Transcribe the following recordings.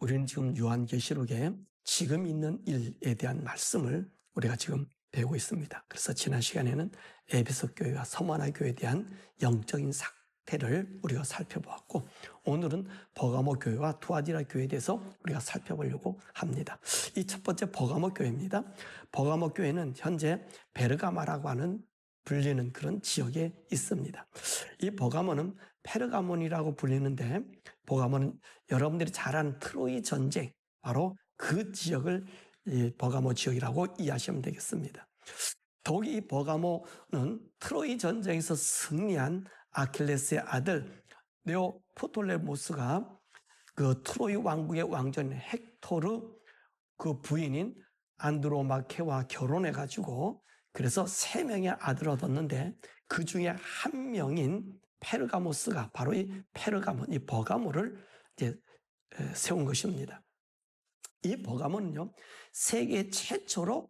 우리는 지금 요한계시록에 지금 있는 일에 대한 말씀을 우리가 지금 배우고 있습니다. 그래서 지난 시간에는 에베소 교회와 서머나 교회에 대한 영적인 상태를 우리가 살펴보았고, 오늘은 버가모 교회와 투아디라 교회에 대해서 우리가 살펴보려고 합니다. 이 첫 번째 버가모 교회입니다. 버가모 교회는 현재 베르가마라고 하는 불리는 그런 지역에 있습니다. 이 버가모는 페르가몬이라고 불리는데, 버가모는 여러분들이 잘 아는 트로이 전쟁, 바로 그 지역을 버가모 지역이라고 이해하시면 되겠습니다. 더욱이 이 버가모는 트로이 전쟁에서 승리한 아킬레스의 아들 네오포톨레모스가 그 트로이 왕국의 왕전 헥토르 그 부인인 안드로마케와 결혼해가지고 그래서 3명의 아들을 얻었는데, 그 중에 한 명인 페르가모스가 바로 이 페르가몬, 이 버가모를 이제 세운 것입니다. 이 버가모는요, 세계 최초로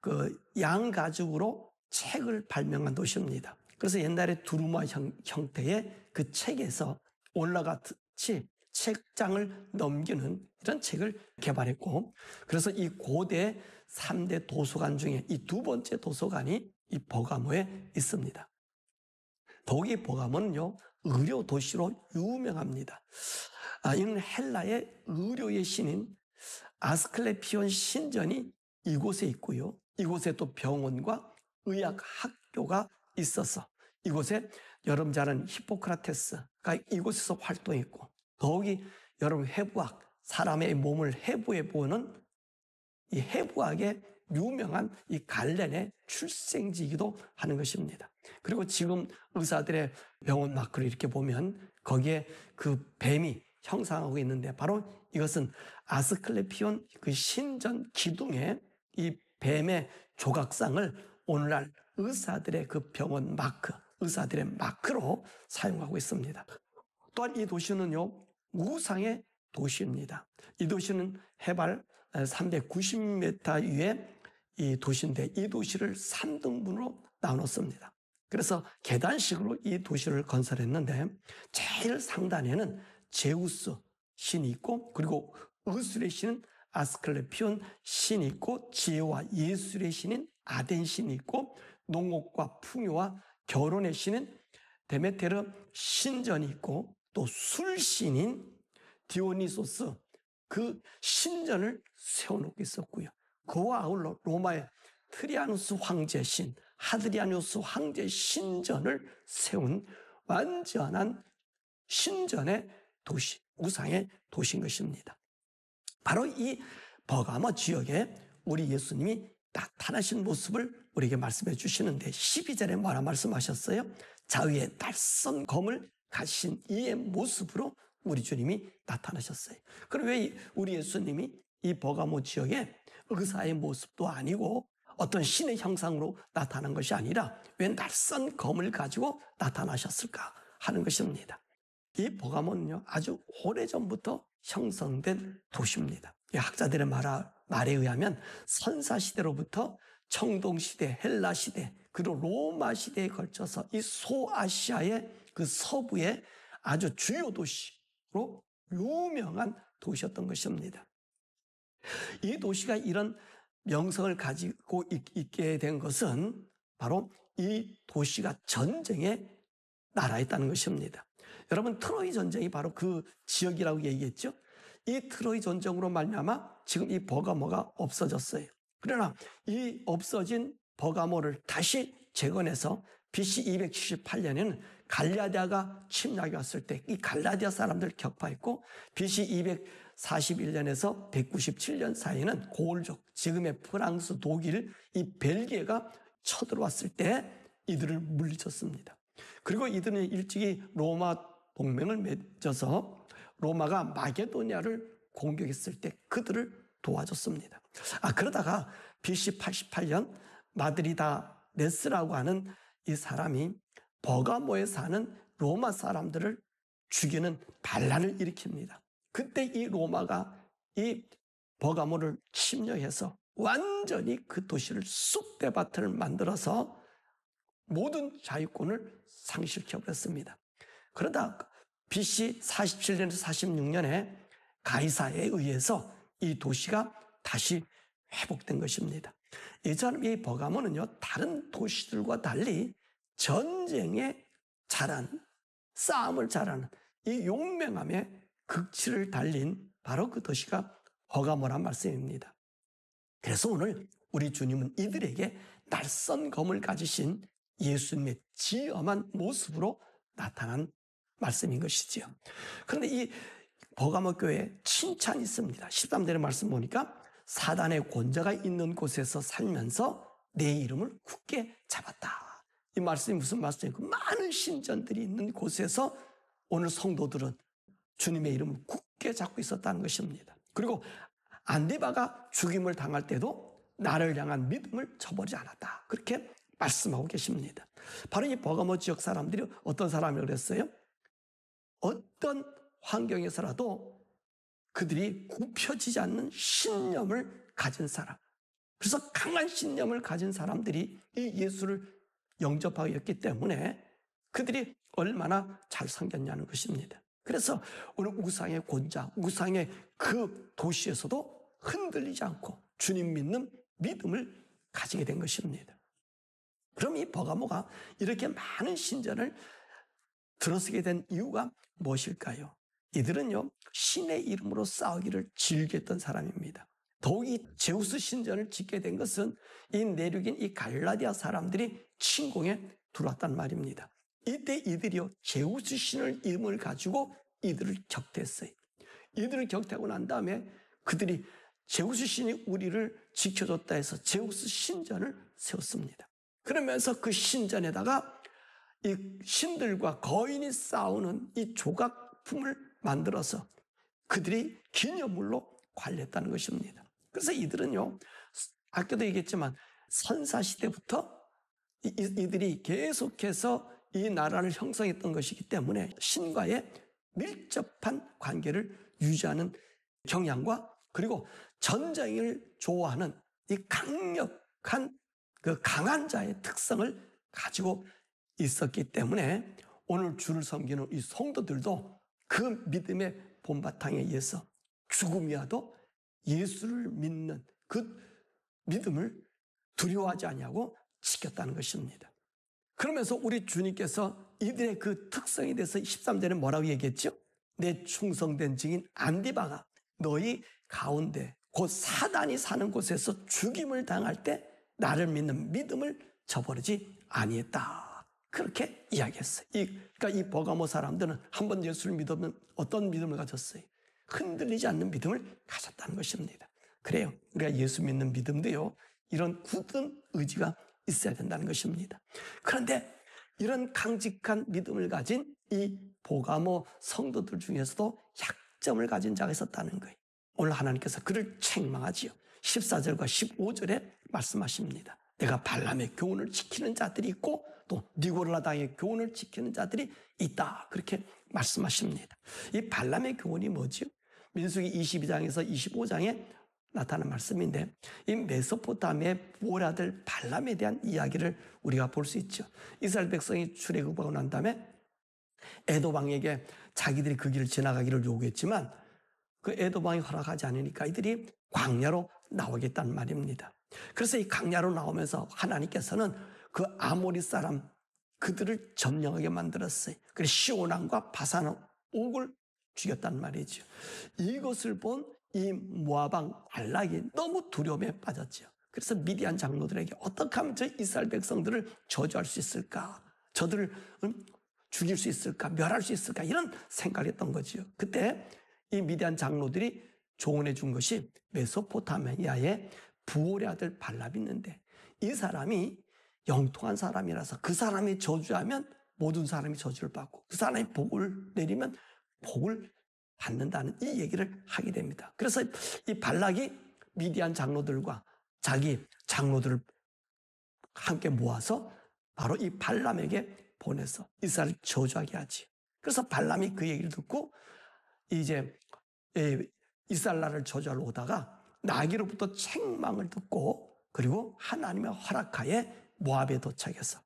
그 양가죽으로 책을 발명한 도시입니다. 그래서 옛날에 두루마 형태의 그 책에서 올라같이 책장을 넘기는 이런 책을 개발했고, 그래서 이 고대 3대 도서관 중에 이 두 번째 도서관이 이 버가모에 있습니다. 더욱이 버가모는요, 의료 도시로 유명합니다. 이는 헬라의 의료의 신인 아스클레피온 신전이 이곳에 있고요. 이곳에 또 병원과 의학 학교가 있어서 이곳에 여러분 잘 아는 히포크라테스가 이곳에서 활동했고, 더욱이 여러분 해부학, 사람의 몸을 해부해 보는 이 해부학의 유명한 이 갈렌의 출생지이기도 하는 것입니다. 그리고 지금 의사들의 병원 마크를 이렇게 보면 거기에 그 뱀이 형상하고 있는데, 바로 이것은 아스클레피온 그 신전 기둥에 이 뱀의 조각상을 오늘날 의사들의 그 병원 마크, 의사들의 마크로 사용하고 있습니다. 또한 이 도시는요, 우상의 도시입니다. 이 도시는 해발 390m 위에 이 도시인데, 이 도시를 3등분으로 나눴습니다. 그래서 계단식으로 이 도시를 건설했는데, 제일 상단에는 제우스 신이 있고, 그리고 의술의 신은 아스클레피온 신이 있고, 지혜와 예술의 신인 아덴 신이 있고, 농업과 풍요와 결혼의 신인 데메테르 신전이 있고, 또 술신인 디오니소스 그 신전을 세워놓고 있었고요. 그와 아울러 로마의 트리아누스 황제 신, 하드리아누스 황제 신전을 세운 완전한 신전의 도시, 우상의 도시인 것입니다. 바로 이 버가모 지역에 우리 예수님이 나타나신 모습을 우리에게 말씀해 주시는데, 12절에 뭐라 말씀하셨어요? 자위에 낯선 검을 가신 이의 모습으로 우리 주님이 나타나셨어요. 그럼 왜 우리 예수님이 이 버가모 지역에 의사의 모습도 아니고 어떤 신의 형상으로 나타난 것이 아니라 왜 낯선 검을 가지고 나타나셨을까 하는 것입니다. 이 버가모는요, 아주 오래전부터 형성된 도시입니다. 학자들의 말에 의하면 선사시대로부터 청동시대, 헬라시대, 그리고 로마시대에 걸쳐서 이 소아시아의 그 서부의 아주 주요 도시로 유명한 도시였던 것입니다. 이 도시가 이런 명성을 가지고 있게 된 것은 바로 이 도시가 전쟁에 나라했다는 것입니다. 여러분, 트로이 전쟁이 바로 그 지역이라고 얘기했죠. 이 트로이 전쟁으로 말미암아 지금 이 버가모가 없어졌어요. 그러나 이 없어진 버가모를 다시 재건해서 BC 278년에는 갈라디아가 침략이 왔을 때 이 갈라디아 사람들 격파했고, BC 241년에서 197년 사이에는 고을족, 지금의 프랑스, 독일, 이 벨기에가 쳐들어왔을 때 이들을 물리쳤습니다. 그리고 이들은 일찍이 로마 동맹을 맺어서 로마가 마게도니아를 공격했을 때 그들을 도와줬습니다. 그러다가 BC 88년 마드리다네스라고 하는 이 사람이 버가모에 사는 로마 사람들을 죽이는 반란을 일으킵니다. 그때 이 로마가 이 버가모를 침략해서 완전히 그 도시를 쑥대밭을 만들어서 모든 자유권을 상실시켜버렸습니다. 그러다 BC 47년에서 46년에 가이사에 의해서 이 도시가 다시 회복된 것입니다. 이처럼 이 버가모는요, 다른 도시들과 달리 전쟁에 잘한, 싸움을 잘하는 이 용맹함의 극치를 달린 바로 그 도시가 버가모란 말씀입니다. 그래서 오늘 우리 주님은 이들에게 낯선 검을 가지신 예수님의 지엄한 모습으로 나타난 말씀인 것이지요. 그런데 이 버가모 교회에 칭찬이 있습니다. 13절의 말씀 보니까 사단의 권자가 있는 곳에서 살면서 내 이름을 굳게 잡았다. 이 말씀이 무슨 말씀이고, 많은 신전들이 있는 곳에서 오늘 성도들은 주님의 이름을 굳게 잡고 있었다는 것입니다. 그리고 안디바가 죽임을 당할 때도 나를 향한 믿음을 저버리지 않았다. 그렇게 말씀하고 계십니다. 바로 이 버가모 지역 사람들이 어떤 사람이라고 그랬어요? 어떤 환경에서라도 그들이 굽혀지지 않는 신념을 가진 사람. 그래서 강한 신념을 가진 사람들이 이 예수를 영접하고 있기 때문에 그들이 얼마나 잘 섬겼냐는 것입니다. 그래서 오늘 우상의 권자, 우상의 그 도시에서도 흔들리지 않고 주님 믿는 믿음을 가지게 된 것입니다. 그럼 이 버가모가 이렇게 많은 신전을 들어서게 된 이유가 무엇일까요? 이들은요, 신의 이름으로 싸우기를 즐겼던 사람입니다. 더욱이 제우스 신전을 짓게 된 것은 이 내륙인 이 갈라디아 사람들이 침공에 들어왔단 말입니다. 이때 이들이요, 제우스 신을 이름을 가지고 이들을 격퇴했어요. 이들을 격퇴하고 난 다음에 그들이 제우스 신이 우리를 지켜줬다 해서 제우스 신전을 세웠습니다. 그러면서 그 신전에다가 이 신들과 거인이 싸우는 이 조각품을 만들어서 그들이 기념물로 관리했다는 것입니다. 그래서 이들은요, 아까도 얘기했지만 선사시대부터 이들이 계속해서 이 나라를 형성했던 것이기 때문에 신과의 밀접한 관계를 유지하는 경향과 그리고 전쟁을 좋아하는 이 강력한 그 강한 자의 특성을 가지고 있었기 때문에 오늘 주를 섬기는 이 성도들도 그 믿음의 본바탕에 의해서 죽음이라도 예수를 믿는 그 믿음을 두려워하지 아니하고 지켰다는 것입니다. 그러면서 우리 주님께서 이들의 그 특성에 대해서 13절에 뭐라고 얘기했죠? 내 충성된 증인 안디바가 너희 가운데 곧 사단이 사는 곳에서 죽임을 당할 때 나를 믿는 믿음을 저버리지 아니했다. 그렇게 이야기했어요. 그러니까 이 버가모 사람들은 한번 예수를 믿으면 어떤 믿음을 가졌어요? 흔들리지 않는 믿음을 가졌다는 것입니다. 그래요. 우리가 예수 믿는 믿음도요, 이런 굳은 의지가 있어야 된다는 것입니다. 그런데 이런 강직한 믿음을 가진 이 버가모 성도들 중에서도 약점을 가진 자가 있었다는 거예요. 오늘 하나님께서 그를 책망하지요. 14절과 15절에 말씀하십니다. 내가 발람의 교훈을 지키는 자들이 있고 또 니고라당의 교훈을 지키는 자들이 있다. 그렇게 말씀하십니다. 이 발람의 교훈이 뭐지요? 민수기 22장에서 25장에 나타난 말씀인데 이 메소포타미아의 부올아들 발람에 대한 이야기를 우리가 볼 수 있죠. 이스라엘 백성이 출애굽하고 난 다음에 에도방에게 자기들이 그 길을 지나가기를 요구했지만 그 에도방이 허락하지 않으니까 이들이 광야로 나오겠다는 말입니다. 그래서 이 광야로 나오면서 하나님께서는 그 아모리 사람 그들을 점령하게 만들었어요. 그래서 시온왕과 바산 옥을 죽였단 말이죠. 이것을 본 이 모압왕 발락이 너무 두려움에 빠졌죠. 그래서 미디안 장로들에게 어떻게 하면 저 이스라엘 백성들을 저주할 수 있을까? 저들을 죽일 수 있을까? 멸할 수 있을까? 이런 생각을 했던 거죠. 그때 이 미디안 장로들이 조언해 준 것이 메소포타미아의 부올의 아들 발람이 있는데 이 사람이 영통한 사람이라서 그 사람이 저주하면 모든 사람이 저주를 받고 그 사람이 복을 내리면 복을 받는다는 이 얘기를 하게 됩니다. 그래서 이 발락이 미디안 장로들과 자기 장로들을 함께 모아서 바로 이 발람에게 보내서 이스라엘을 저주하게 하지. 그래서 발람이 그 얘기를 듣고 이제 이스라엘 나라를 저주하러 오다가 나귀로부터 책망을 듣고 그리고 하나님의 허락하에 모압에 도착해서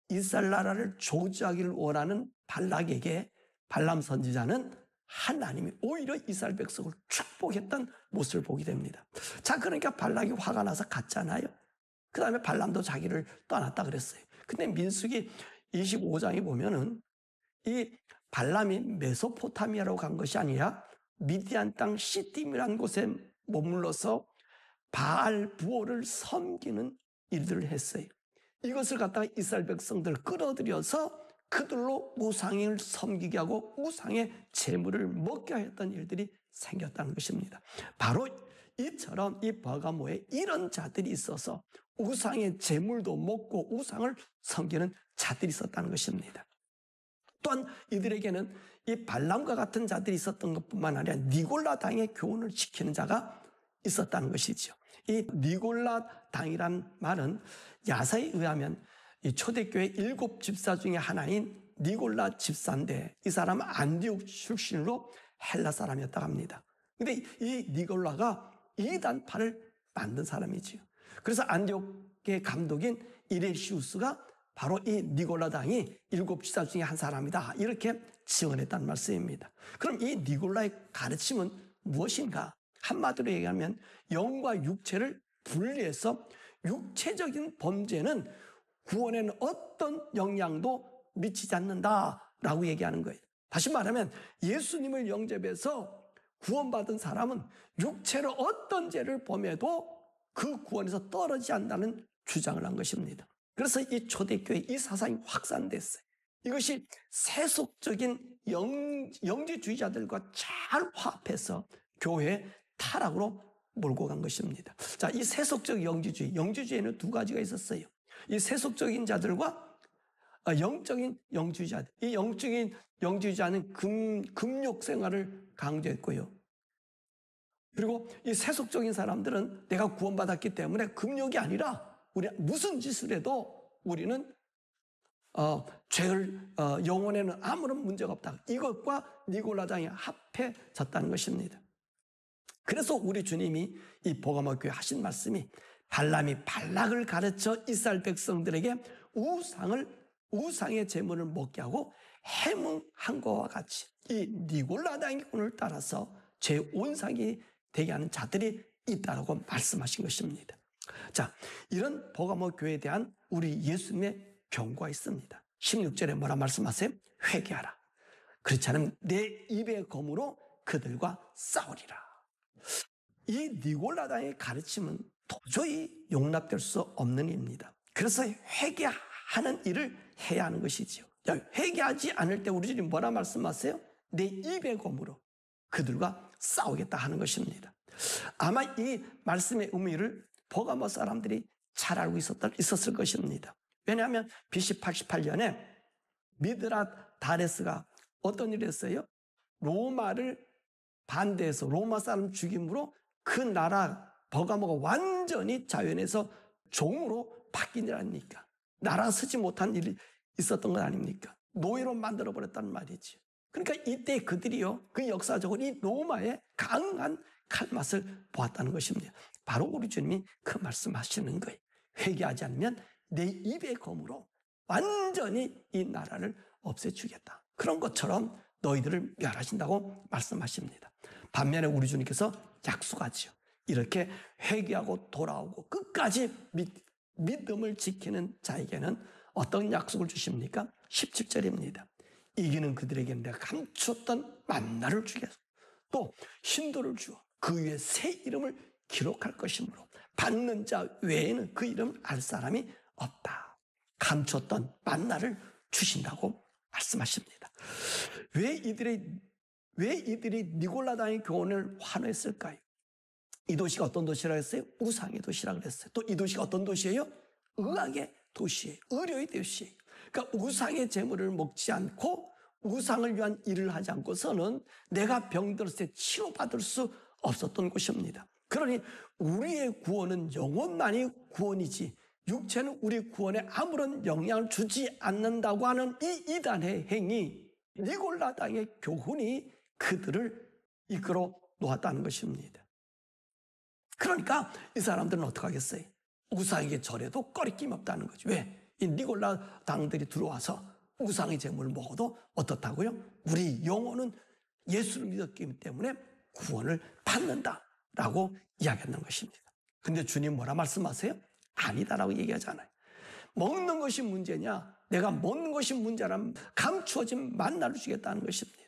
이스라엘 나라를 저주하기를 원하는 발락에게 발람 선지자는 하나님이 오히려 이스라엘 백성을 축복했던 모습을 보게 됩니다. 자, 그러니까 발락이 화가 나서 갔잖아요. 그 다음에 발람도 자기를 떠났다 그랬어요. 근데 민수기 25장에 보면은 이 발람이 메소포타미아로 간 것이 아니라 미디안 땅 시딤이라는 곳에 머물러서 바알 부호를 섬기는 일들을 했어요. 이것을 갖다가 이스라엘 백성들을 끌어들여서 그들로 우상을 섬기게 하고 우상의 재물을 먹게 했던 일들이 생겼다는 것입니다. 바로 이처럼 이 버가모에 이런 자들이 있어서 우상의 재물도 먹고 우상을 섬기는 자들이 있었다는 것입니다. 또한 이들에게는 이 발람과 같은 자들이 있었던 것뿐만 아니라 니골라 당의 교훈을 지키는 자가 있었다는 것이죠. 이 니골라 당이란 말은 야사에 의하면 이 초대교회 7 집사 중에 하나인 니골라 집사인데 이 사람은 안디옥 출신으로 헬라 사람이었다고 합니다. 근데 이 니골라가 이단파를 만든 사람이지요. 그래서 안디옥의 감독인 이레시우스가 바로 이 니골라 당이 7 집사 중에 한 사람이다, 이렇게 증언했다는 말씀입니다. 그럼 이 니골라의 가르침은 무엇인가? 한마디로 얘기하면 영과 육체를 분리해서 육체적인 범죄는 구원에는 어떤 영향도 미치지 않는다라고 얘기하는 거예요. 다시 말하면 예수님을 영접해서 구원받은 사람은 육체로 어떤 죄를 범해도 그 구원에서 떨어지지 않는다는 주장을 한 것입니다. 그래서 이 초대교회 이 사상이 확산됐어요. 이것이 세속적인 영지주의자들과 잘 화합해서 교회의 타락으로 몰고 간 것입니다. 자, 이 세속적 영지주의에는 2가지가 있었어요. 이 세속적인 자들과 영적인 영주의자들. 이 영적인 영주의자는 금욕 생활을 강조했고요. 그리고 이 세속적인 사람들은 내가 구원받았기 때문에 금욕이 아니라 우리 무슨 짓을 해도 우리는 죄를 영혼에는 아무런 문제가 없다. 이것과 니골라당이 합해졌다는 것입니다. 그래서 우리 주님이 이 버가모 교회 하신 말씀이 발람이 발락을 가르쳐 이스라엘 백성들에게 우상의 제물을 먹게 하고 해몽한 것과 같이 이 니골라당의 군을 따라서 죄 온상이 되게 하는 자들이 있다고 말씀하신 것입니다. 자, 이런 버가모 교회에 대한 우리 예수님의 경고가 있습니다. 16절에 뭐라 말씀하세요? 회개하라. 그렇지 않으면 내 입의 검으로 그들과 싸우리라. 이 니골라당의 가르침은 도저히 용납될 수 없는 일입니다. 그래서 회개하는 일을 해야 하는 것이지요. 회개하지 않을 때 우리 주님 뭐라 말씀하세요? 내 입의 검으로 그들과 싸우겠다 하는 것입니다. 아마 이 말씀의 의미를 버가모 사람들이 잘 알고 있었을 것입니다. 왜냐하면 BC 88년에 미드랏 다레스가 어떤 일을 했어요? 로마를 반대해서 로마 사람 죽임으로 그 나라 버가모가 완전히 자연에서 종으로 바뀐 일 아닙니까? 나라가 서지 못한 일이 있었던 것 아닙니까? 노예로 만들어버렸단 말이지. 그러니까 이때 그들이요, 그 역사적으로 이 로마의 강한 칼맛을 보았다는 것입니다. 바로 우리 주님이 그 말씀하시는 거예요. 회개하지 않으면 내 입의 검으로 완전히 이 나라를 없애주겠다. 그런 것처럼 너희들을 멸하신다고 말씀하십니다. 반면에 우리 주님께서 약속하지요. 이렇게 회개하고 돌아오고 끝까지 믿음을 지키는 자에게는 어떤 약속을 주십니까? 17절입니다. 이기는 그들에게 내가 감추었던 만나를 주겠소. 또 hin도를 주어 그 위에 새 이름을 기록할 것이므로 받는 자 외에는 그 이름을 알 사람이 없다. 감추었던 만나를 주신다고 말씀하십니다. 왜 이들이 니골라당의 교훈을 환호했을까요? 이 도시가 어떤 도시라고 했어요? 우상의 도시라고 그랬어요. 또 이 도시가 어떤 도시예요? 의학의 도시예요. 의료의 도시예요. 그러니까 우상의 재물을 먹지 않고 우상을 위한 일을 하지 않고서는 내가 병들었을 때 치료받을 수 없었던 곳입니다. 그러니 우리의 구원은 영혼만이 구원이지 육체는 우리 구원에 아무런 영향을 주지 않는다고 하는 이 이단의 행위, 니골라당의 교훈이 그들을 이끌어 놓았다는 것입니다. 그러니까 이 사람들은 어떻게 하겠어요? 우상에게 절해도 꺼리낌 없다는 거죠. 왜? 이 니골라당들이 들어와서 우상의 제물을 먹어도 어떻다고요? 우리 영혼은 예수를 믿었기 때문에 구원을 받는다라고 이야기하는 것입니다. 근데 주님 뭐라 말씀하세요? 아니다라고 얘기하잖아요. 먹는 것이 문제냐? 내가 먹는 것이 문제라면 감추어진 만나를 주겠다는 것입니다.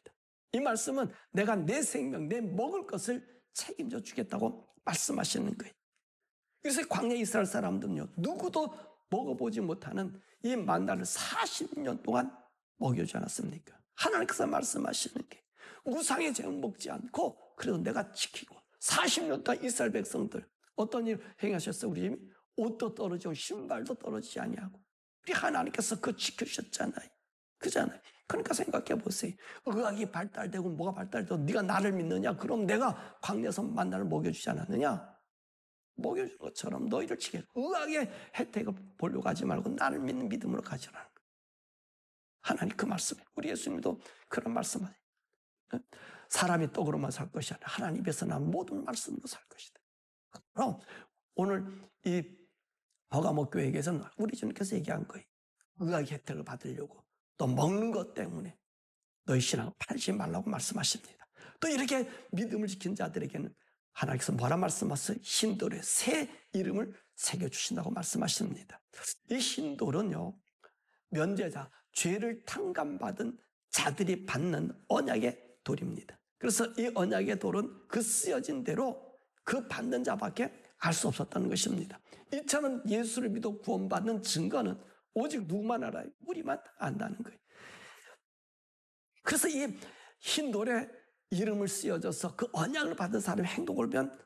이 말씀은 내가 내 생명, 내 먹을 것을 책임져 주겠다고 말씀하시는 거예요. 그래서 광야 이스라엘 사람들은요, 누구도 먹어보지 못하는 이 만나를 40년 동안 먹여주지 않았습니까? 하나님께서 말씀하시는 게 우상의 제물 먹지 않고 그래도 내가 지키고 40년 동안 이스라엘 백성들 어떤 일 행하셨어요? 우리 주님이 옷도 떨어지고 신발도 떨어지지 아니하고 우리 하나님께서 그거 지켜주셨잖아요. 그잖아요. 그러니까 생각해 보세요. 의학이 발달되고 뭐가 발달되고 네가 나를 믿느냐? 그럼 내가 광야에서 만나를 먹여주지 않았느냐? 먹여준 것처럼 너희를 지켜. 의학의 혜택을 보려고 하지 말고 나를 믿는 믿음으로 가지라는 거예요. 하나님 그 말씀, 우리 예수님도 그런 말씀을 해요. 사람이 떡으로만 살 것이 아니라 하나님 입에서 난 모든 말씀으로 살 것이다. 그럼 오늘 이 버가모 교회에서는 우리 주님께서 얘기한 거예요. 의학의 혜택을 받으려고 또 먹는 것 때문에 너희 신앙을 팔지 말라고 말씀하십니다. 또 이렇게 믿음을 지킨 자들에게는 하나님께서 뭐라 말씀하세요? 신돌의 새 이름을 새겨주신다고 말씀하십니다. 이 신돌은요, 면제자, 죄를 탕감받은 자들이 받는 언약의 돌입니다. 그래서 이 언약의 돌은 그 쓰여진 대로 그 받는 자밖에 알 수 없었다는 것입니다. 이처럼 예수를 믿어 구원받는 증거는 오직 누구만 알아요? 우리만 안다는 거예요. 그래서 이 흰 돌에 이름을 쓰여져서 그 언약을 받은 사람의 행동을 보면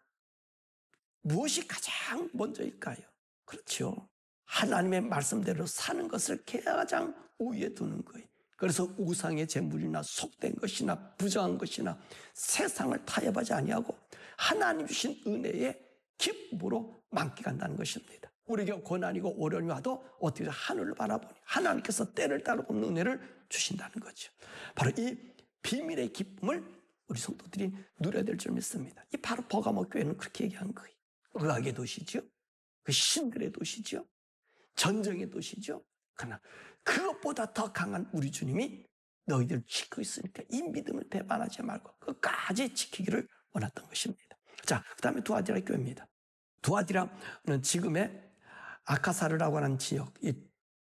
무엇이 가장 먼저일까요? 그렇죠. 하나님의 말씀대로 사는 것을 가장 우위에 두는 거예요. 그래서 우상의 제물이나 속된 것이나 부정한 것이나 세상을 타협하지 아니하고 하나님 주신 은혜의 기쁨으로 만끽한다는 것입니다. 우리에게 고난이고 어려움이 와도 어떻게 하늘을 바라보니 하나님께서 때를 따라 없는 은혜를 주신다는 거죠. 바로 이 비밀의 기쁨을 우리 성도들이 누려야 될 줄 믿습니다. 이 바로 버가모 교회는 그렇게 얘기한 거예요. 의학의 도시죠. 그 신들의 도시죠. 전쟁의 도시죠. 그러나 그것보다 더 강한 우리 주님이 너희들 지키고 있으니까 이 믿음을 배반하지 말고 끝까지 지키기를 원했던 것입니다. 자, 그 다음에 두아디라 교회입니다. 두아디라는 지금의 아카사르라고 하는 지역, 이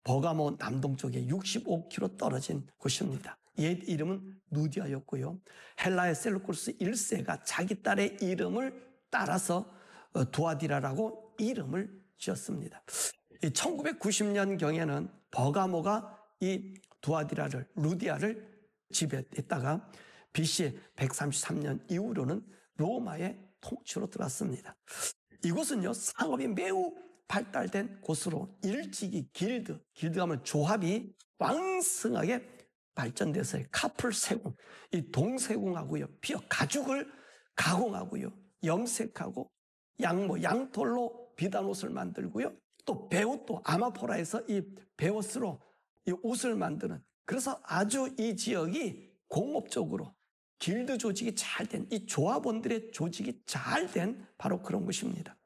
버가모 남동쪽에 65km 떨어진 곳입니다. 옛 이름은 누디아였고요. 헬라의 셀루쿠스 1세가 자기 딸의 이름을 따라서 두아디라라고 이름을 지었습니다. 1990년경에는 버가모가 이 두아디라를, 루디아를 지배했다가 BC 133년 이후로는 로마의 통치로 들어왔습니다. 이곳은요, 상업이 매우 발달된 곳으로 일찍이 길드하면 조합이 왕성하게 발전돼서 카풀 세공, 이 동세공하고요, 피어 가죽을 가공하고요, 염색하고 양털로 비단 옷을 만들고요, 또 배옷도 아마포라에서 이 배옷으로 이 옷을 만드는, 그래서 아주 이 지역이 공업적으로 길드 조직이 잘 된, 이 조합원들의 조직이 잘 된 바로 그런 곳입니다.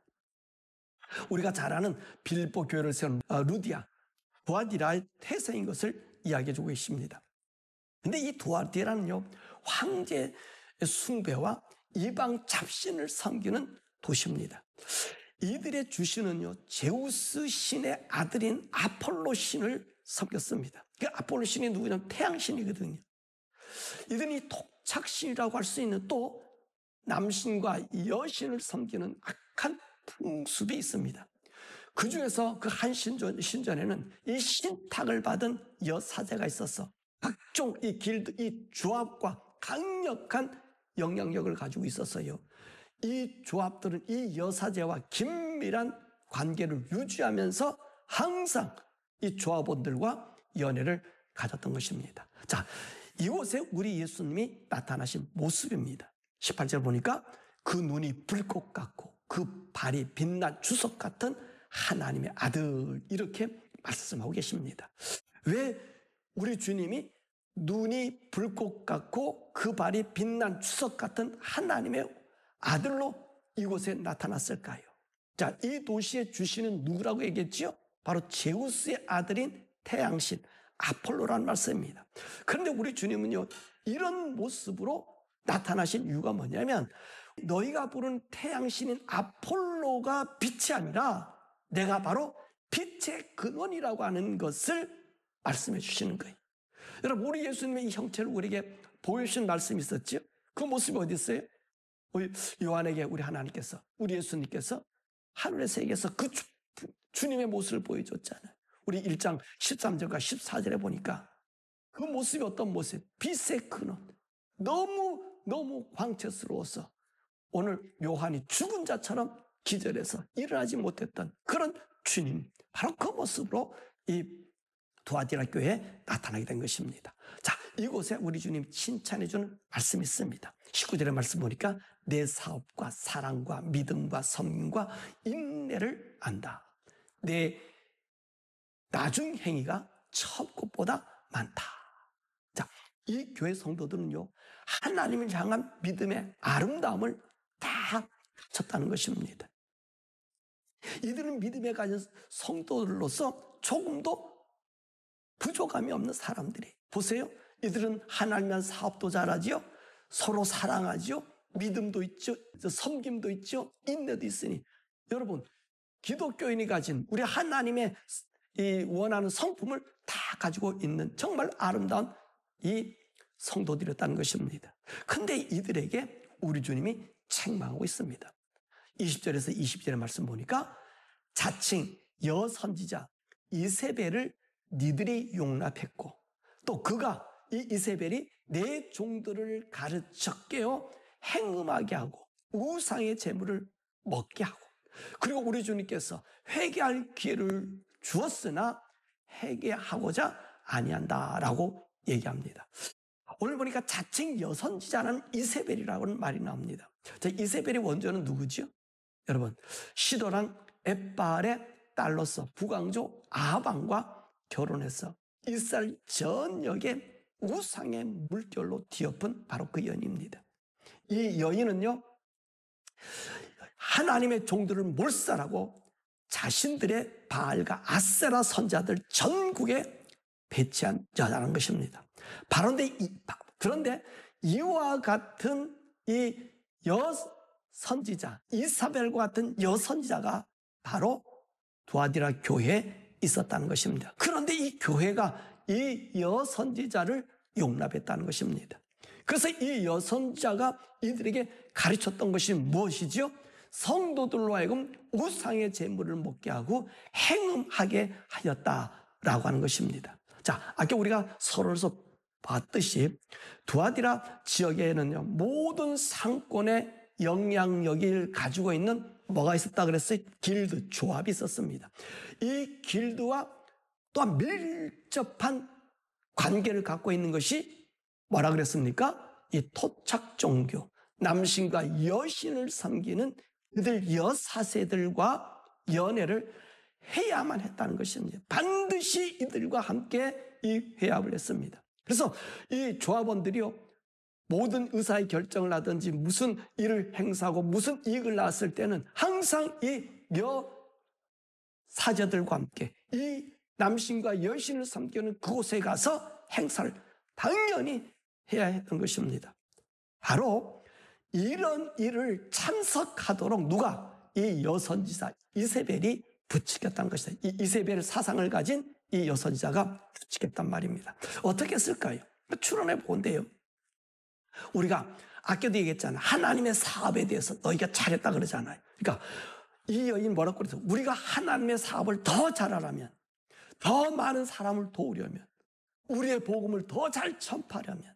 우리가 잘 아는 빌립보 교회를 세운 루디아, 두아디라의 태생인 것을 이야기해주고 있습니다. 근데 이 두아디라는요, 황제의 숭배와 이방 잡신을 섬기는 도시입니다. 이들의 주신은요, 제우스 신의 아들인 아폴로 신을 섬겼습니다. 그 아폴로 신이 누구냐면 태양신이거든요. 이들이 토착신이라고 할 수 있는 또 남신과 여신을 섬기는 악한 풍습이 있습니다. 그 중에서 그 한 신전에는 이 신탁을 받은 여사제가 있어서 각종 이 길드, 이 조합과 강력한 영향력을 가지고 있었어요. 이 조합들은 이 여사제와 긴밀한 관계를 유지하면서 항상 이 조합원들과 연애를 가졌던 것입니다. 자, 이곳에 우리 예수님이 나타나신 모습입니다. 18절 보니까 그 눈이 불꽃 같고 그 발이 빛난 주석 같은 하나님의 아들, 이렇게 말씀하고 계십니다. 왜 우리 주님이 눈이 불꽃 같고 그 발이 빛난 주석 같은 하나님의 아들로 이곳에 나타났을까요? 자, 이 도시의 주신은 누구라고 얘기했지요? 바로 제우스의 아들인 태양신 아폴로라는 말씀입니다. 그런데 우리 주님은요, 이런 모습으로 나타나신 이유가 뭐냐면 너희가 부른 태양신인 아폴로가 빛이 아니라 내가 바로 빛의 근원이라고 하는 것을 말씀해 주시는 거예요. 여러분, 우리 예수님의 이 형체를 우리에게 보여주신 말씀이 있었죠. 그 모습이 어디 있어요? 우리 요한에게 우리 하나님께서, 우리 예수님께서 하늘의 세계에서 그 주님의 모습을 보여줬잖아요. 우리 1장 13절과 14절에 보니까 그 모습이 어떤 모습? 빛의 근원. 너무 광채스러워서 오늘 요한이 죽은 자처럼 기절해서 일어나지 못했던 그런 주님, 바로 그 모습으로 이 두아디라 교회에 나타나게 된 것입니다. 자, 이곳에 우리 주님 칭찬해 주는 말씀이 있습니다. 19절의 말씀 보니까 내 사업과 사랑과 믿음과 섬김과 인내를 안다. 내 나중 행위가 첫 것보다 많다. 자, 이 교회 성도들은요, 하나님을 향한 믿음의 아름다움을 다 갖췄다는 것입니다. 이들은 믿음에 가진 성도들로서 조금도 부족함이 없는 사람들이. 보세요. 이들은 하나님의 사업도 잘하지요. 서로 사랑하지요. 믿음도 있죠. 섬김도 있죠. 인내도 있으니. 여러분, 기독교인이 가진 우리 하나님의 이 원하는 성품을 다 가지고 있는 정말 아름다운 이 성도들이었다는 것입니다. 근데 이들에게 우리 주님이 책망하고 있습니다. 20절에서 22절의 말씀 보니까 자칭 여선지자 이세벨을 니들이 용납했고 또 그가 이 이세벨이 내 종들을 가르쳐 깨어 행음하게 하고 우상의 재물을 먹게 하고 그리고 우리 주님께서 회개할 기회를 주었으나 회개하고자 아니한다라고 얘기합니다. 오늘 보니까 자칭 여선지자는 이세벨이라고는 말이 나옵니다. 자, 이세벨의 원조는 누구지요? 여러분, 시도랑 엣바알의 딸로서 북왕조 아합왕과 결혼해서 이스라엘 전역의 우상의 물결로 뒤엎은 바로 그 여인입니다. 이 여인은요, 하나님의 종들을 몰살하고 자신들의 바알과 아세라 선자들 전국에 배치한 여자라는 것입니다. 그런데 이와 같은 이 여선지자, 이사벨과 같은 여선지자가 바로 두아디라 교회에 있었다는 것입니다. 그런데 이 교회가 이 여선지자를 용납했다는 것입니다. 그래서 이 여선지자가 이들에게 가르쳤던 것이 무엇이지요? 성도들로 하여금 우상의 제물을 먹게 하고 행음하게 하였다라고 하는 것입니다. 자, 아까 우리가 서론에서 봤듯이 두아디라 지역에는요, 모든 상권의 영향력을 가지고 있는 뭐가 있었다 그랬어요? 길드, 조합이 있었습니다. 이 길드와 또한 밀접한 관계를 갖고 있는 것이 뭐라 그랬습니까? 이 토착 종교, 남신과 여신을 섬기는 그들 여사세들과 연애를 해야만 했다는 것입니다. 반드시 이들과 함께 이 회합을 했습니다. 그래서 이 조합원들이요, 모든 의사의 결정을 하든지 무슨 일을 행사하고 무슨 이익을 낳았을 때는 항상 이 여사제들과 함께 이 남신과 여신을 섬기는 그곳에 가서 행사를 당연히 해야 했던 것입니다. 바로 이런 일을 참석하도록 누가? 이 여선지자 이세벨이 부추겼다는 것이다. 이 이세벨 사상을 가진 이 여선지자가 부추겼단 말입니다. 어떻게 했을까요? 추론해 보건대요. 우리가 아까도 얘기했잖아요. 하나님의 사업에 대해서 너희가 잘했다 그러잖아요. 그러니까 이 여인 뭐라고 그랬어요? 우리가 하나님의 사업을 더 잘하려면, 더 많은 사람을 도우려면, 우리의 복음을 더 잘 전파하려면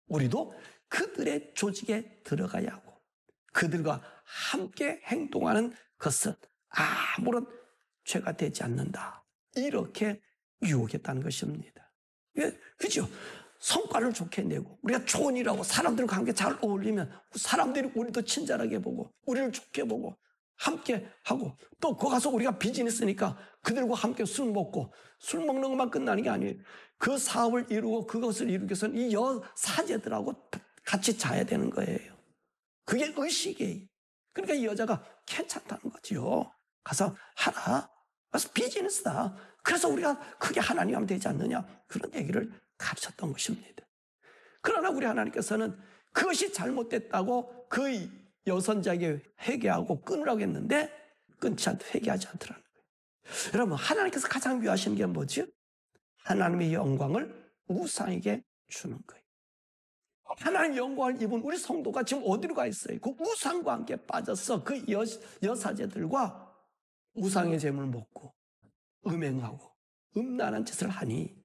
우리도 그들의 조직에 들어가야 하고 그들과 함께 행동하는 것은 아무런 죄가 되지 않는다. 이렇게 유혹했다는 것입니다. 왜? 그죠? 성과를 좋게 내고 우리가 좋은 일하고 사람들과 함께 잘 어울리면 사람들이 우리도 친절하게 보고 우리를 좋게 보고 함께 하고 또 거기 가서 우리가 비즈니스니까 그들과 함께 술 먹고 술 먹는 것만 끝나는 게 아니에요. 그 사업을 이루고 그것을 이루기 위해서는 이 여사제들하고 같이 자야 되는 거예요. 그게 의식이에요. 그러니까 이 여자가 괜찮다는 거지요. 가서 하라. 그래서 비즈니스다. 그래서 우리가 그게 하나님 하면 되지 않느냐. 그런 얘기를 가르쳤던 것입니다. 그러나 우리 하나님께서는 그것이 잘못됐다고 그 여선자에게 회개하고 끊으라고 했는데 회개하지 않더라는 거예요. 여러분, 하나님께서 가장 미워하시는 게 뭐죠? 하나님의 영광을 우상에게 주는 거예요. 하나님의 영광을 입은 우리 성도가 지금 어디로 가 있어요? 그 우상과 함께 빠져서 그 여사제들과 우상의 제물을 먹고 음행하고 음란한 짓을 하니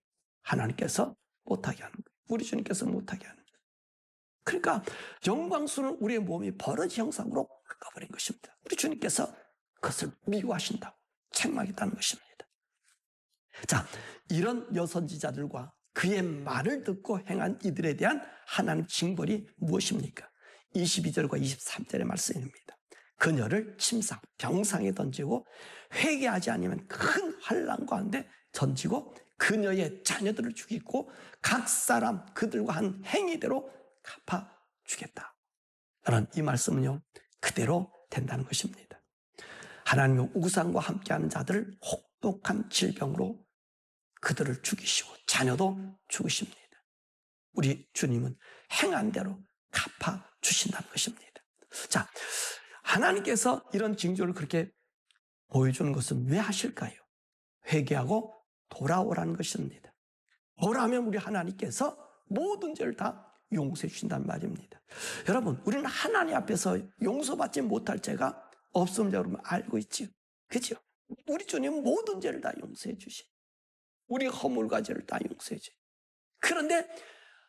하나님께서 못하게 하는 거예요. 우리 주님께서 못하게 하는 거예요. 그러니까 영광스러운 우리의 몸이 버러지 형상으로 바꿔버린 것입니다. 우리 주님께서 그것을 미워하신다고 책망했다는 것입니다. 자, 이런 여선지자들과 그의 말을 듣고 행한 이들에 대한 하나님 징벌이 무엇입니까? 22절과 23절의 말씀입니다. 그녀를 침상, 병상에 던지고 회개하지 않으면 큰 환난 가운데 던지고 그녀의 자녀들을 죽이고 각 사람 그들과 한 행위대로 갚아주겠다. 라는 이 말씀은요, 그대로 된다는 것입니다. 하나님의 우상과 함께하는 자들을 혹독한 질병으로 그들을 죽이시고 자녀도 죽으십니다. 우리 주님은 행한 대로 갚아주신다는 것입니다. 자, 하나님께서 이런 징조를 그렇게 보여주는 것은 왜 하실까요? 회개하고 돌아오라는 것입니다. 돌아오면 우리 하나님께서 모든 죄를 다 용서해 주신단 말입니다. 여러분, 우리는 하나님 앞에서 용서받지 못할 죄가 없음을 여러분 알고 있죠? 그죠? 우리 주님은 모든 죄를 다 용서해 주시. 우리 허물과 죄를 다 용서해 줘. 그런데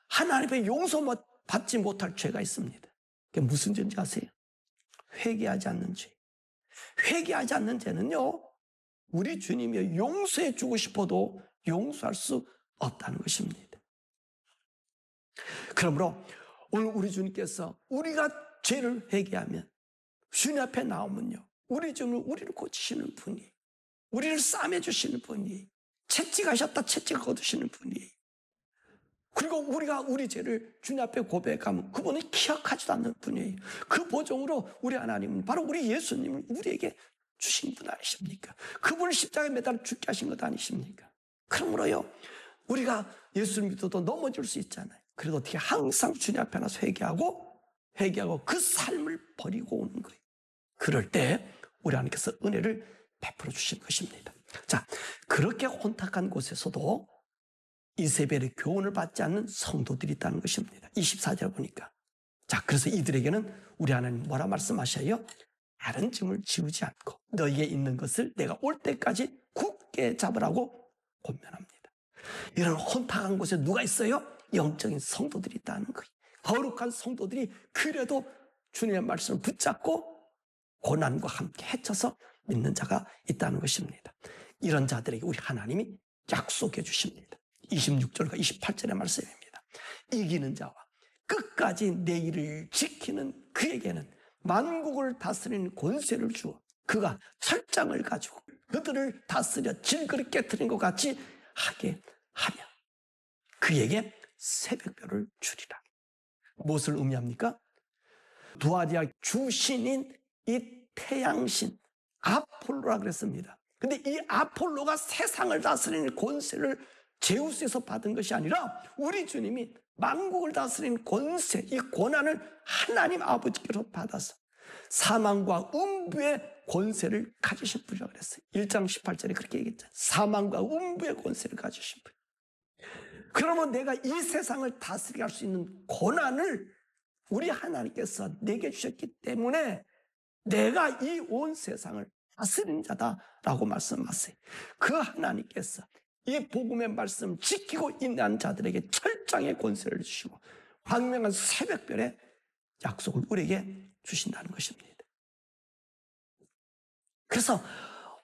하나님 앞에 용서받지 못할 죄가 있습니다. 그게 무슨 죄인지 아세요? 회개하지 않는 죄. 회개하지 않는 죄는요, 우리 주님이 용서해 주고 싶어도 용서할 수 없다는 것입니다. 그러므로 오늘 우리 주님께서 우리가 죄를 회개하면 주님 앞에 나오면요, 우리 주님은 우리를 고치시는 분이, 우리를 싸매 주시는 분이, 채찍하셨다 채찍 거두시는 분이, 그리고 우리가 우리 죄를 주님 앞에 고백하면 그분은 기억하지도 않는 분이에요. 그 보정으로 우리 하나님은 바로 우리 예수님을 우리에게 주신 분 아니십니까? 그분을 십자가에 매달아 죽게 하신 것 아니십니까? 그러므로요, 우리가 예수를 믿어도 넘어질 수 있잖아요. 그래도 어떻게 항상 주님 앞에 나서 회개하고 그 삶을 버리고 오는 거예요. 그럴 때 우리 하나님께서 은혜를 베풀어 주신 것입니다. 자, 그렇게 혼탁한 곳에서도 이세벨의 교훈을 받지 않는 성도들이 있다는 것입니다. 24절 보니까. 자, 그래서 이들에게는 우리 하나님 뭐라 말씀하셔요? 다른 짐을 지우지 않고 너희에 있는 것을 내가 올 때까지 굳게 잡으라고 권면합니다. 이런 혼탁한 곳에 누가 있어요? 영적인 성도들이 있다는 거예요. 거룩한 성도들이 그래도 주님의 말씀을 붙잡고 고난과 함께 헤쳐서 믿는 자가 있다는 것입니다. 이런 자들에게 우리 하나님이 약속해 주십니다. 26절과 28절의 말씀입니다. 이기는 자와 끝까지 내 일을 지키는 그에게는 만국을 다스리는 권세를 주어 그가 철장을 가지고 그들을 다스려 질그릇 깨트린 것 같이 하게 하며 그에게 새벽별을 주리라. 무엇을 의미합니까? 두아디아 주신인 이 태양신 아폴로라 그랬습니다. 근데 이 아폴로가 세상을 다스리는 권세를 제우스에서 받은 것이 아니라 우리 주님이 만국을 다스리는 권세, 이 권한을 하나님 아버지께서 받아서 사망과 음부의 권세를 가지신 분이라고 그랬어요. 1장 18절에 그렇게 얘기했잖아요. 사망과 음부의 권세를 가지신 분. 그러면 내가 이 세상을 다스리게 할 수 있는 권한을 우리 하나님께서 내게 주셨기 때문에 내가 이 온 세상을 다스리는 자다라고 말씀하세요. 그 하나님께서 이 복음의 말씀 지키고 있는 자들에게 철장의 권세를 주시고 광명한 새벽별의 약속을 우리에게 주신다는 것입니다. 그래서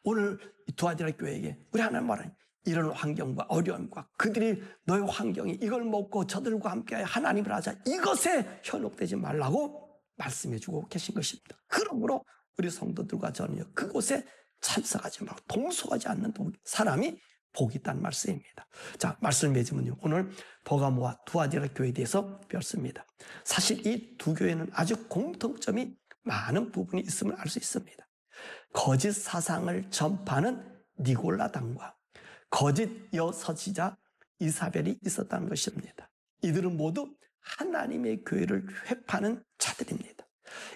오늘 두아디라 교회에게 우리 하나님 말하는 이런 환경과 어려움과 그들이 너의 환경이 이걸 먹고 저들과 함께 하나님을 하자 이것에 현혹되지 말라고 말씀해주고 계신 것입니다. 그러므로 우리 성도들과 저는요 그곳에 참석하지 말고 동석하지 않는 사람이 복이 있다는 말씀입니다. 자, 말씀을 맺으면요 오늘 버가모와 두아디라 교회에 대해서 배웠습니다. 사실 이 두 교회는 아주 공통점이 많은 부분이 있음을 알 수 있습니다. 거짓 사상을 전파하는 니골라당과 거짓 여서지자 이사벨이 있었다는 것입니다. 이들은 모두 하나님의 교회를 회파하는 자들입니다.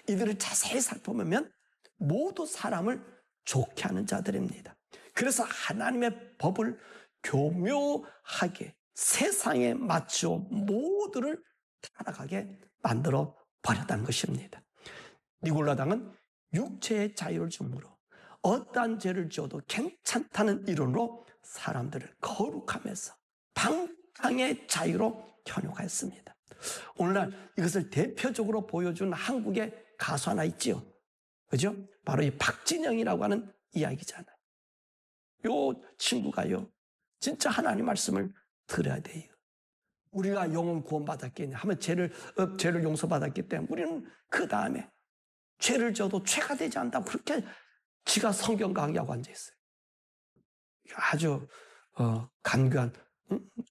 이들을 자세히 살펴보면 모두 사람을 좋게 하는 자들입니다. 그래서 하나님의 법을 교묘하게 세상에 맞추어 모두를 타락하게 만들어 버렸다는 것입니다. 니골라당은 육체의 자유를 주므로 어떠한 죄를 지어도 괜찮다는 이론으로 사람들을 거룩하면서 방탕의 자유로 현혹했습니다. 오늘날 이것을 대표적으로 보여준 한국의 가수 하나 있지요. 그죠? 바로 이 박진영이라고 하는 이야기잖아요. 요 친구가요, 진짜 하나님 말씀을 들어야 돼요. 우리가 영혼 구원받았겠냐 하면 죄를 용서받았기 때문에 우리는 그 다음에 죄를 져도 죄가 되지 않는다고 그렇게 지가 성경 강의하고 앉아있어요. 아주 간교한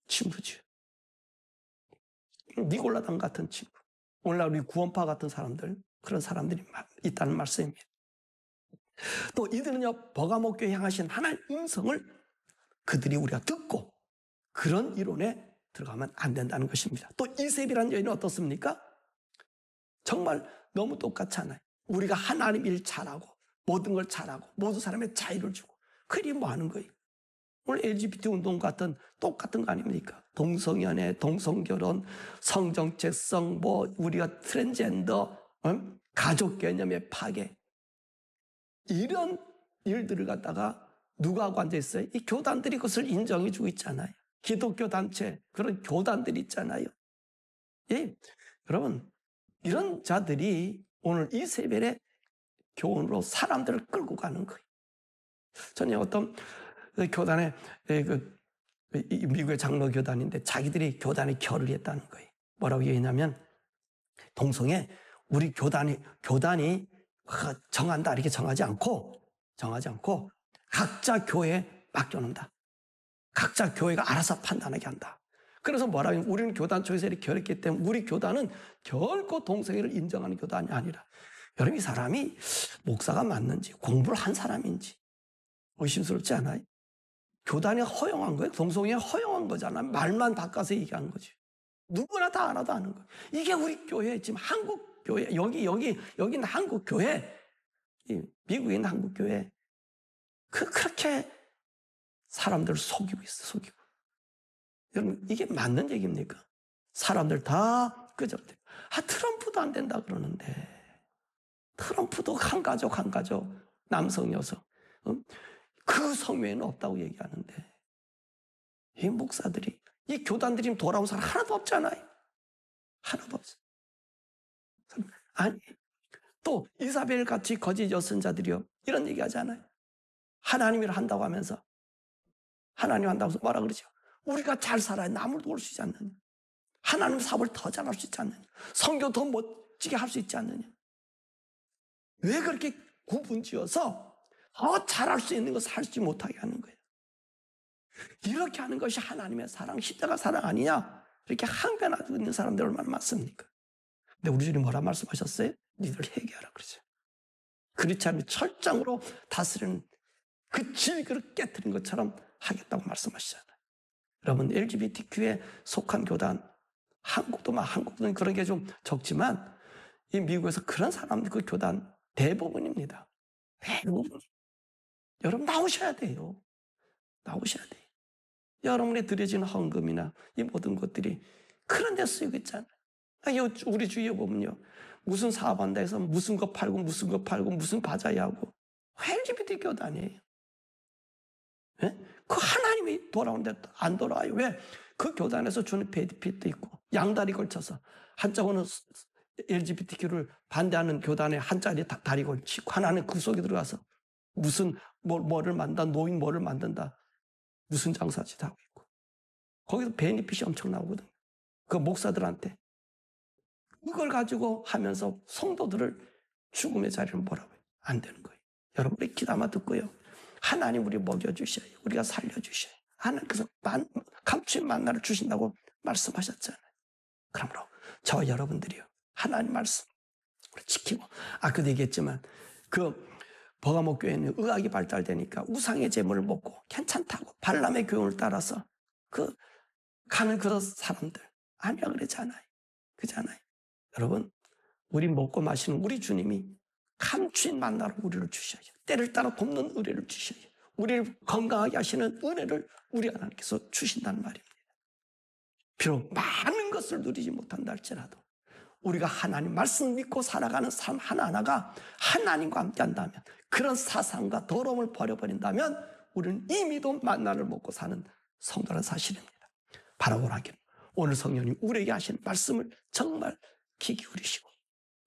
친구죠. 니골라당 같은 친구. 오늘날 우리 구원파 같은 사람들, 그런 사람들이 있다는 말씀입니다. 또 이들은요, 버가모교에 향하신 하나님의 음성을 그들이 우리가 듣고 그런 이론에 들어가면 안 된다는 것입니다. 또 이세벨이라는 여인은 어떻습니까? 정말 너무 똑같잖아요. 우리가 하나님 일 잘하고 모든 걸 잘하고 모든 사람의 자유를 주고 그리 뭐 하는 거예요? 오늘 LGBT 운동 같은 똑같은 거 아닙니까? 동성연애, 동성결혼, 성정체성, 우리가 트랜스젠더, 가족 개념의 파괴, 이런 일들을 갖다가 누가 하고 앉아있어요? 이 교단들이 그것을 인정해주고 있잖아요. 기독교 단체, 그런 교단들이 있잖아요. 예, 여러분, 이런 자들이 오늘 이세벨의 교훈으로 사람들을 끌고 가는 거예요. 저는 어떤 교단의 미국의 장로 교단인데 자기들이 교단에 결을 했다는 거예요. 뭐라고 얘기했냐면 동성애 우리 교단이 정한다 이렇게 정하지 않고 각자 교회에 맡겨놓는다. 각자 교회가 알아서 판단하게 한다. 그래서 뭐라고 하면 우리는 교단 쪽에서 이렇게 결했기 때문에 우리 교단은 결코 동성애를 인정하는 교단이 아니라 여러분 이 사람이 목사가 맞는지 공부를 한 사람인지 의심스럽지 않아요? 교단이 허용한 거예요. 동성애 허용한 거잖아. 말만 바꿔서 얘기한 거지. 누구나 다 알아도 아는 거예요. 이게 우리 교회 지금 한국 교회 여기는 한국 교회 미국에 있는 한국 교회 그렇게 사람들을 속이고 있어. 속이고. 여러분 이게 맞는 얘기입니까? 사람들 다 끄적대. 트럼프도 안 된다 그러는데 트럼프도 한 가족 남성 여성 그 성매는 없다고 얘기하는데 이 목사들이 이 교단들이 돌아온 사람 하나도 없잖아요. 하나도 없어. 아니 또 이사벨 같이 거짓 여선자들이요 이런 얘기 하잖아요. 하나님이라 한다고 하면서 하나님 한다고 해서 뭐라 그러죠? 우리가 잘 살아야 남을 도울 수 있지 않느냐. 하나님 사업을 더 잘할 수 있지 않느냐. 성교 더 멋지게 할 수 있지 않느냐. 왜 그렇게 구분지어서 더 잘할 수 있는 것을 할지 못하게 하는 거예요. 이렇게 하는 것이 하나님의 사랑, 십자가 사랑 아니냐? 이렇게 항변하고 있는 사람들 얼마나 많습니까? 근데 우리 주님 뭐라 말씀하셨어요? 니들 회개하라 그러죠. 그렇지 않으면 철장으로 다스리는 그 질그를 깨뜨린 것처럼 하겠다고 말씀하시잖아요. 여러분 LGBTQ에 속한 교단 한국도 그런 게 좀 적지만 이 미국에서 그런 사람들 그 교단 대부분입니다. 대부분. 여러분 나오셔야 돼요. 나오셔야 돼요. 여러분이 드려지는 헌금이나 이 모든 것들이 그런 데 쓰이고 있잖아요. 우리 주위에 보면요. 무슨 사업한다 해서 무슨 거 팔고 무슨 바자회 하고 LGBT 교단이에요. 네? 그 하나님이 돌아오는데 안 돌아와요. 왜? 그 교단에서 주는 베니핏도 있고 양다리 걸쳐서 한쪽은 LGBTQ를 반대하는 교단에 한자리 다리 걸치고 하나는 그 속에 들어가서 무슨 뭐를 만든다 노인 뭐를 만든다 무슨 장사짓 하고 있고 거기서 베니핏이 엄청 나오거든요. 그 목사들한테 그걸 가지고 하면서 성도들을 죽음의 자리를 뭐라고 해요? 안 되는 거예요. 여러분이 귀담아 듣고요. 하나님 우리 먹여주셔요. 우리가 살려주셔요. 하나님께서 감추인 만나를 주신다고 말씀하셨잖아요. 그러므로 저와 여러분들이요. 하나님 말씀 지키고 아까도 얘기했지만 그 버가모 교회는 의학이 발달되니까 우상의 제물을 먹고 괜찮다고 발람의 교훈을 따라서 가는 그런 사람들 아니라 그러잖아요. 그렇잖아요. 여러분, 우리 먹고 마시는 우리 주님이 감추인 만나로 우리를 주셔요. 때를 따라 돕는 은혜를 주셔요. 우리를 건강하게 하시는 은혜를 우리 하나님께서 주신다는 말입니다. 비록 많은 것을 누리지 못한다 할지라도 우리가 하나님 말씀 믿고 살아가는 삶 하나하나가 하나님과 함께 한다면, 그런 사상과 더러움을 버려버린다면 우리는 이미도 만나를 먹고 사는 성도라는 사실입니다. 바라보라기를 오늘 성령님 우리에게 하신 말씀을 정말 귀 기울이시고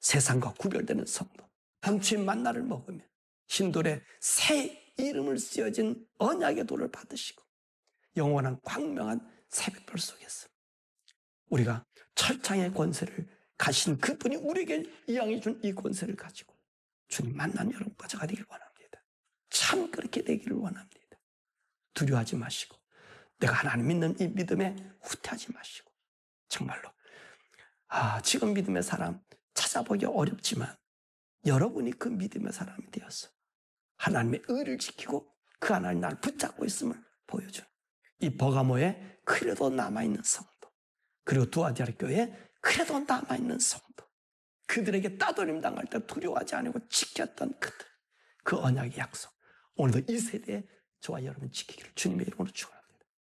세상과 구별되는 성도, 감추인 만나를 먹으며 신돌의 새 이름을 쓰여진 언약의 돌을 받으시고 영원한 광명한 새벽별 속에서 우리가 철창의 권세를 가신 그분이 우리에게 이양해 준 이 권세를 가지고 주님 만나는 여러분과 저가 되길 원합니다. 참 그렇게 되기를 원합니다. 두려워하지 마시고 내가 하나님 믿는 이 믿음에 후퇴하지 마시고 정말로 지금 믿음의 사람 찾아보기 어렵지만 여러분이 그 믿음의 사람이 되어서 하나님의 의를 지키고 그 하나님 나를 붙잡고 있음을 보여주는 이 버가모에 그래도 남아있는 성도, 그리고 두아디아라 교회에 그래도 남아있는 성도, 그들에게 따돌림 당할 때 두려워하지 않고 지켰던 그들, 그 언약의 약속 오늘도 이 세대에 저와 여러분 지키기를 주님의 이름으로 축원합니다.